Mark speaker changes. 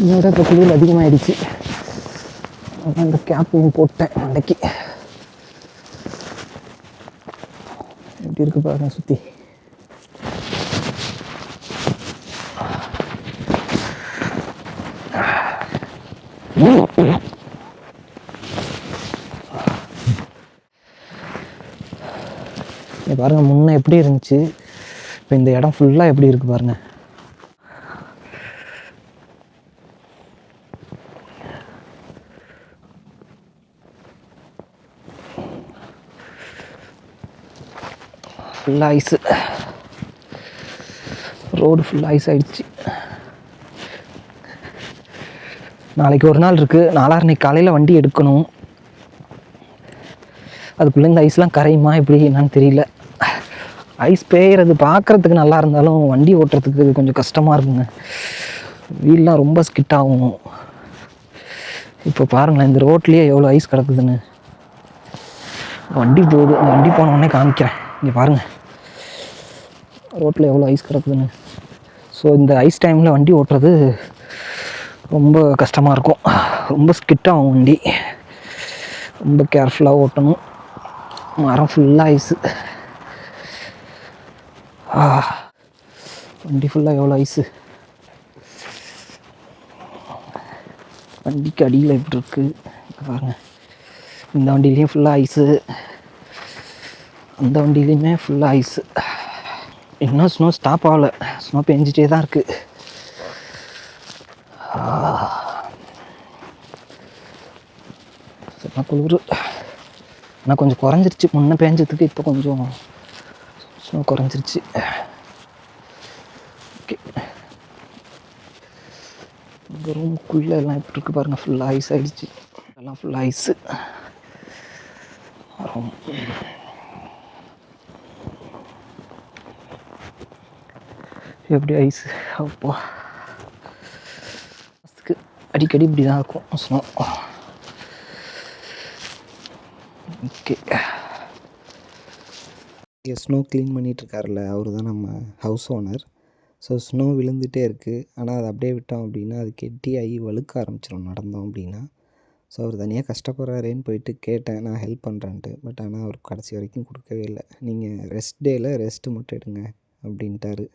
Speaker 1: இதோட இப்போ குளிர் அதிகமாகிடுச்சு. அதான் இந்த கேப்பையும் போட்டேன் அன்றைக்கி. எப்படி இருக்கு பாருங்க சுற்றி. பாருங்க முன்ன எப்படி இருந்துச்சு, இப்போ இந்த இடம் ஃபுல்லாக எப்படி இருக்கு பாருங்க. ஃபுல்லாக ஐஸு, ரோடு ஃபுல்லாக ஐஸ் ஆகிடுச்சு. நாளைக்கு ஒரு நாள் இருக்குது. நாளான்னைக்கு காலையில் வண்டி எடுக்கணும். அதுக்குள்ளே இந்த ஐஸ்லாம் கரையுமா எப்படி என்னன்னு தெரியல. ஐஸ் பேயிறது பார்க்குறதுக்கு நல்லா இருந்தாலும் வண்டி ஓட்டுறதுக்கு கொஞ்சம் கஷ்டமாக இருக்குங்க. வீல்லாம் ரொம்ப ஸ்கிட் ஆகும். இப்போ பாருங்களேன் இந்த ரோட்லேயே எவ்வளோ ஐஸ் கிடக்குதுன்னு. வண்டி போகுது, அந்த வண்டி போனோடனே காமிக்கிறேன். இங்கே பாருங்கள் ரோட்டில் எவ்வளோ ஐஸ் கிடக்குதுன்னு. ஸோ இந்த ஐஸ் டைமில் வண்டி ஓட்டுறது ரொம்ப கஷ்டமாக இருக்கும். ரொம்ப ஸ்கிட் ஆகும் வண்டி. ரொம்ப கேர்ஃபுல்லாக ஓட்டணும். மரம் ஃபுல்லாக ஐஸு. வண்டி ஃபுல்லாக எவ்வளோ ஐஸு. வண்டிக்கு அடியில் எப்படி இருக்குது பாருங்கள். இந்த வண்டியிலையும் ஃபுல்லாக ஐஸு, அந்த வண்டியிலையுமே ஃபுல்லாக ஐஸு. இன்னும் ஸ்னோ ஸ்டாப் ஆகலை. ஸ்னோ பெஞ்சிட்டே தான் இருக்குது. சரினா குளிர். ஆனால் கொஞ்சம் குறைஞ்சிருச்சு. முன்னே பேஞ்சதுக்கு இப்போ கொஞ்சம் ஸ்னோ குறைஞ்சிருச்சு. ஓகே, இந்த ரூமுக்குள்ளே எல்லாம் எப்படி இருக்குது பாருங்கள். ஃபுல்லாக ஐஸ் ஆகிடுச்சு. எல்லாம் ஃபுல்லாக ஐஸு. எப்படி ஐஸ். அப்போ அடிக்கடி இப்படி தான் இருக்கும் ஸ்னோ. ஓகே, ஸ்னோ க்ளீன் பண்ணிகிட்ருக்காருல்ல அவர் தான் நம்ம ஹவுஸ் ஓனர். ஸோ ஸ்னோ விழுந்துகிட்டே இருக்குது. ஆனால் அதை அப்படியே விட்டோம் அப்படின்னா அது கெட்டியாகி வழுக்க ஆரம்பிச்சிடும் நடந்தோம் அப்படின்னா. ஸோ அவர் தனியாக கஷ்டப்படுறாரேன்னு போயிட்டு கேட்டேன், நான் ஹெல்ப் பண்ணுறேன்ட்டு. பட் ஆனால் அவர் கடைசி வரைக்கும் கொடுக்கவே இல்லை. நீங்கள் ரெஸ்ட் டேயில் ரெஸ்ட்டு மட்டும் எடுங்க அப்படின்ட்டாரு.